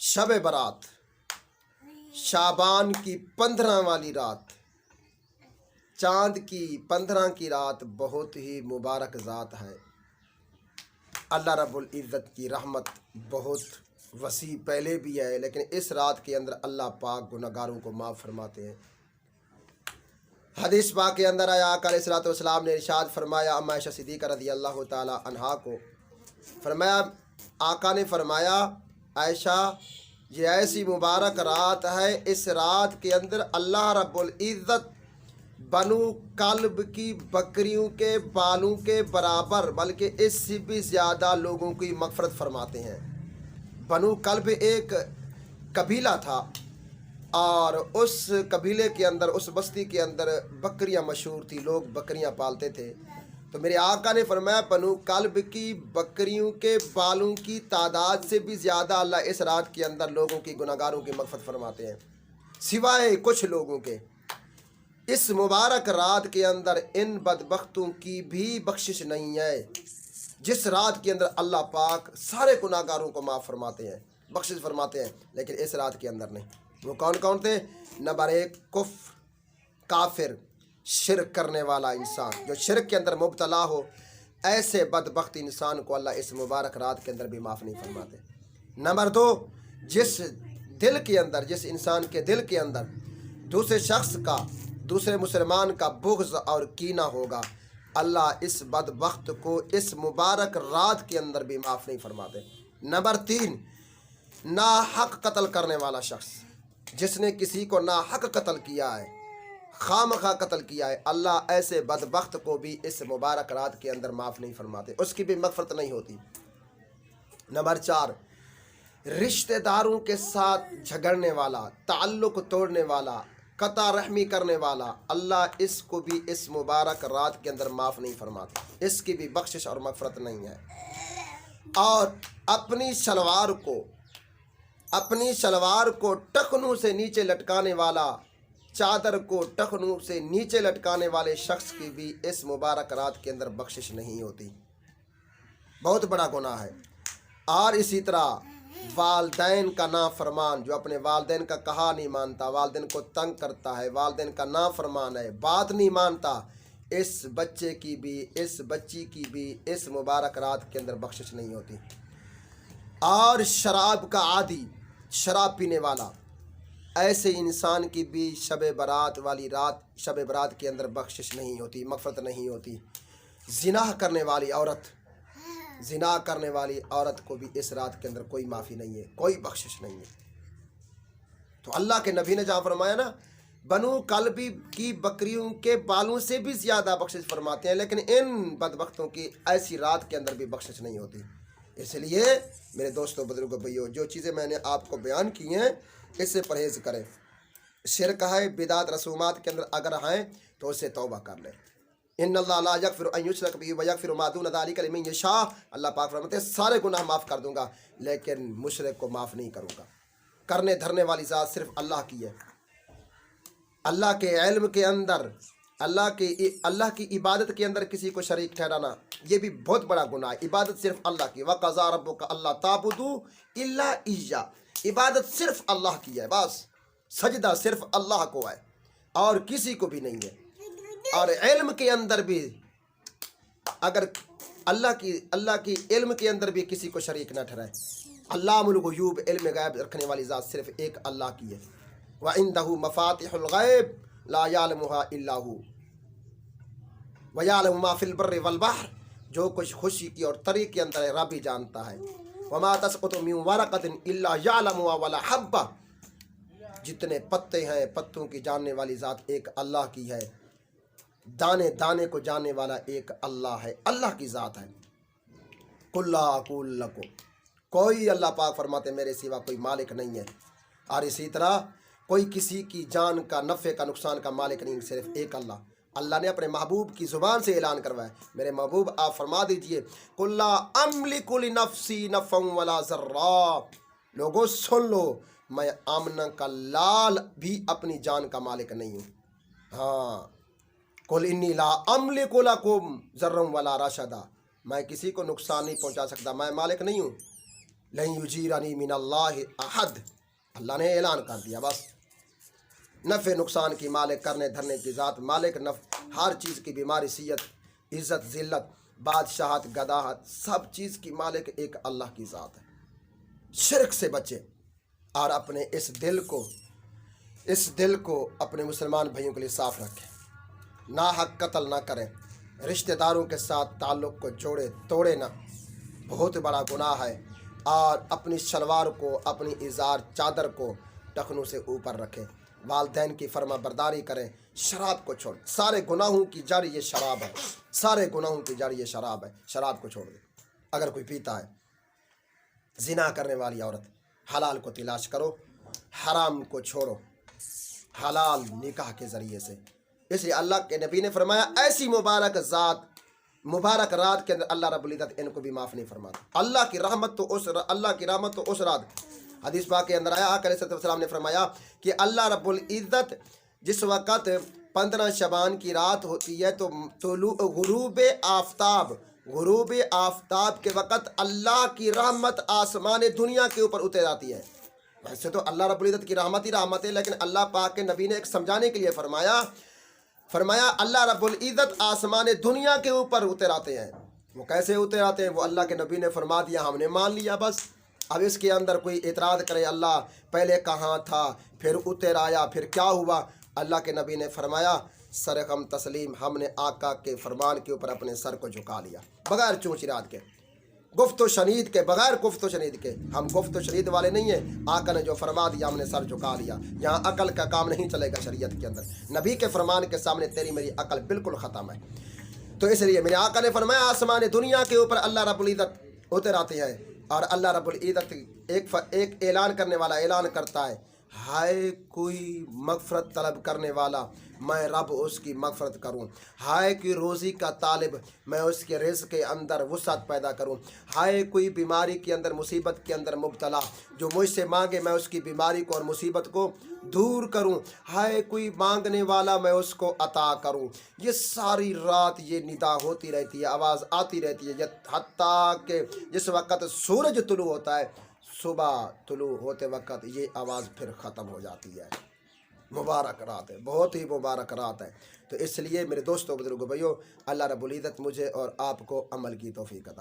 शब बारात शाबान की 15 वाली रात, चाँद की 15 की रात बहुत ही मुबारक ज़ात है। अल्लाह रब्बुल इज़्ज़त की रहमत बहुत वसी पहले भी है, लेकिन इस रात के अंदर अल्लाह पाक गुनहगारों को माफ़ फरमाते हैं। हदीस पाक के अंदर आया आका अलैहिस्सलातु वस्सलाम ने इरशाद फरमाया, अम्मा आयशा सिद्दीक़ा रज़ियल्लाहु ताला अन्हा को फरमाया, आका ने फरमाया, आयशा ये ऐसी मुबारक रात है, इस रात के अंदर अल्लाह रब्बुल इज़्ज़त बनु कल्ब की बकरियों के बालों के बराबर बल्कि इससे भी ज़्यादा लोगों की मग़फ़िरत फरमाते हैं। बनु कल्ब एक कबीला था और उस कबीले के अंदर, उस बस्ती के अंदर बकरियां मशहूर थी, लोग बकरियां पालते थे। तो मेरे आका ने फरमाया, बनु कल्ब की बकरियों के बालों की तादाद से भी ज़्यादा अल्लाह इस रात के अंदर लोगों की गुनहगारों की मग़फ़िरत फरमाते हैं, सिवाय कुछ लोगों के। इस मुबारक रात के अंदर इन बदबख्तों की भी बख्शिश नहीं है, जिस रात के अंदर अल्लाह पाक सारे गुनाहगारों को माफ़ फरमाते हैं, बख्शिश फरमाते हैं, लेकिन इस रात के अंदर नहीं। वो कौन कौन थे? नंबर 1 कुफ्र, काफिर, शिरक करने वाला इंसान, जो शिरक के अंदर मुब्तला हो, ऐसे बदबख्त इंसान को अल्लाह इस मुबारक रात के अंदर भी माफ़ नहीं फरमाते। नंबर 2, जिस दिल के अंदर, जिस इंसान के दिल के अंदर दूसरे शख्स का, दूसरे मुसलमान का बुग़्ज़ और कीना होगा, अल्लाह इस बदबख्त को इस मुबारक रात के अंदर भी माफ़ नहीं फरमाते। नंबर 3, नाहक कत्ल करने वाला शख्स, जिसने किसी को नाहक कत्ल किया है, खामखा कत्ल किया है, अल्लाह ऐसे बदबख्त को भी इस मुबारक रात के अंदर माफ़ नहीं फरमाते, उसकी भी मग़फ़िरत नहीं होती। नंबर 4, रिश्तेदारों के साथ झगड़ने वाला, ताल्लुक़ तोड़ने वाला, कता रहमी करने वाला, अल्लाह इसको भी इस मुबारक रात के अंदर माफ़ नहीं फरमाते, इसकी भी बख्शिश और मग़फ़िरत नहीं है। और अपनी शलवार को टखनों से नीचे लटकाने वाला, चादर को टखनों से नीचे लटकाने वाले शख्स की भी इस मुबारक रात के अंदर बख्शिश नहीं होती, बहुत बड़ा गुनाह है। और इसी तरह वालदैन का नाफरमान, जो अपने वालदैन का कहा नहीं मानता, वालदैन को तंग करता है, वालदैन का नाफरमान है, बात नहीं मानता, इस बच्चे की भी, इस बच्ची की भी इस मुबारक रात के अंदर बख्शिश नहीं होती। और शराब का आदी, शराब पीने वाला, ऐसे इंसान की भी शब बारात वाली रात, शब बारात के अंदर बख्शिश नहीं होती, मग़फ़िरत नहीं होती। ज़िना करने वाली औरत, ज़िना करने वाली औरत को भी इस रात के अंदर कोई माफ़ी नहीं है, कोई बख्शिश नहीं है। तो अल्लाह के नबी ने जहाँ फरमाया ना, बनु कल्बी की बकरियों के बालों से भी ज़्यादा बख्शिश फरमाते हैं, लेकिन इन बदबख्तों की ऐसी रात के अंदर भी बख्शिश नहीं होती। इसलिए मेरे दोस्तों, बुजुर्गों, भाइयों, जो चीज़ें मैंने आपको बयान की हैं, इससे परहेज़ करें। शिरक है, बिदात रसूमात के अंदर अगर हैं तो उससे तौबा कर लें। इन्नल्लाह ला यग़फ़िरु अन युशरक बिही व यग़फ़िरु मा दून ज़ालिका लिमन यशा, अल्लाह पाक फरमाते हैं सारे गुनाह माफ़ कर दूंगा, लेकिन मुशरिक को माफ़ नहीं करूँगा। करने धरने वाली ज़ात सिर्फ अल्लाह की है। अल्लाह के इल्म के अंदर, अल्लाह की इबादत के अंदर किसी को शरीक ठहराना, ये भी बहुत बड़ा गुनाह है। इबादत सिर्फ अल्लाह की, व क़ज़ा रब्बुका अल्ला ताबुदू इल्ला इय्या, इबादत सिर्फ अल्लाह की है, बस सजदा सिर्फ अल्लाह को है और किसी को भी नहीं है। और इल्म के अंदर भी अगर अल्लाह की इल्म के अंदर भी किसी को शरीक न ठहराए। अल्लामुल ग़ुयूब, इल्म गैब रखने वाली ज़ात सिर्फ एक अल्लाह की है। व इंदहु मफ़ातिहुल ग़ैब ला यालमुहा इल्ला हु व यालमु मा फ़िल बर्रि वल बहर, जो कुछ खुशी की और तरी के अंदर है रब ही जानता है। व मा तस्क़ुतु मिन वरक़तिन इल्ला यअलमुहा वला हब्बा, जितने पत्ते हैं पत्तों की जानने वाली ज़ात एक अल्लाह की है, दाने दाने को जानने वाला एक अल्लाह है, अल्लाह की ज़ात है। कुल ला अक़ूलु लकुम, कोई, अल्लाह पाक फरमाते मेरे सिवा कोई मालिक नहीं है। और इसी तरह कोई किसी की जान का, नफ़े का, नुकसान का मालिक नहीं, सिर्फ एक अल्लाह। अल्लाह ने अपने महबूब की ज़ुबान से ऐलान करवाया, मेरे महबूब आप फरमा दीजिए, कुल ला अमलिकु लिनफ़्सी नफ़अन वला ज़र्रा, लोगों सुन लो, मैं आमना का लाल भी अपनी जान का मालिक नहीं हूँ। हाँ, कुल इन्नी ला अमलिकु लकुम ज़र्रन वला रशदा, मैं किसी को नुकसान नहीं पहुँचा सकता, मैं मालिक नहीं हूँ। लन युजीरनी मिनल्लाहि अहद, अल्लाह ने ऐलान कर दिया। बस नफ़े नुकसान की मालिक, करने धरने की ज़ात, मालिक हर चीज़ की, बीमारी, सियत, इज़्ज़त, ज़िल्लत, बादशाहत, गदाहत, सब चीज़ की मालिक एक अल्लाह की ज़ात है। शिरक से बचे और अपने इस दिल को अपने मुसलमान भाइयों के लिए साफ रखें। ना हक कत्ल ना करें, रिश्तेदारों के साथ ताल्लुक़ को तोड़े ना, बहुत बड़ा गुनाह है। और अपनी शलवार को, अपनी इज़ार चादर को टखनों से ऊपर रखें। वालिदैन की फर्मा बरदारी करें। शराब को छोड़, सारे गुनाहों की जड़ ये शराब है, सारे गुनाहों की जड़ ये शराब है। शराब को छोड़ दे। अगर कोई पीता है, जिना करने वाली औरत, हलाल को तलाश करो, हराम को छोड़ो, हलाल निकाह के ज़रिए से। इसलिए अल्लाह के नबी ने फरमाया, ऐसी मुबारक रात के अंदर अल्लाह रब्बुल इज़्ज़त इनको भी माफ़ नहीं फरमाता। अल्लाह की रहमत तो उस रात, हदीस पाक के अंदर आया, आका अलैहिस्सलाम ने फरमाया कि अल्लाह रब्बुल इज़्ज़त जिस वक़्त 15 शबान की रात होती है तो गुरूब आफ्ताब के वक़्त अल्लाह की रहमत आसमान दुनिया के ऊपर उतर आती है। वैसे तो अल्लाह रब्बुल इज़्ज़त की रहमत ही रहमत है, लेकिन अल्लाह पाक के नबी ने एक समझाने के लिए फरमाया अल्लाह रब्बुल इज़्ज़त आसमान दुनिया के ऊपर उतर आते हैं। वो कैसे उतर आते हैं, वो अल्लाह के नबी ने फरमा दिया, हमने मान लिया। बस अब इसके अंदर कोई एतराज़ करे, अल्लाह पहले कहाँ था, फिर उतर आया, फिर क्या हुआ। अल्लाह के नबी ने फरमाया, सर हम तस्लीम, हमने आका के फरमान के ऊपर अपने सर को झुका लिया, बगैर चूँच रात के, गुफ्त शनीद के, बगैर गुफ्त शनीद के। हम गुफ्त शनीद वाले नहीं हैं। आका ने जो फरमा दिया हमने सर झुका लिया। यहाँ अकल का काम नहीं चलेगा शरीयत के अंदर। नबी के फरमान के सामने तेरी मेरी अकल बिल्कुल ख़त्म है। तो इसलिए मेरे आका ने फरमाया, आसमान दुनिया के ऊपर अल्लाह रब्बुल इज़्ज़त उतर आते हैं। और अल्लाह रब्बुल इज़्ज़त एक ऐलान करने वाला ऐलान करता है, हाय कोई मग़फ़रत तलब करने वाला, मैं रब उसकी मग़फ़रत करूं। हाय कोई रोज़ी का तालिब, मैं उसके रिज़्क़ के अंदर वुसअत पैदा करूं। हाय कोई बीमारी के अंदर, मुसीबत के अंदर मुब्तला, जो मुझसे मांगे मैं उसकी बीमारी को और मुसीबत को दूर करूं। हाय कोई मांगने वाला, मैं उसको अता करूं। ये सारी रात ये निदा होती रहती है, आवाज़ आती रहती है, हत्ता कि जिस वक़्त सूरज तुलू होता है, सुबह तुलू होते वक़्त ये आवाज़ फिर ख़त्म हो जाती है। मुबारक रात है, बहुत ही मुबारक रात है। तो इसलिए मेरे दोस्तों, बुजुर्गों, भाइयों, अल्लाह रब्बुल इज़्ज़त मुझे और आपको अमल की तौफ़ीक़ अता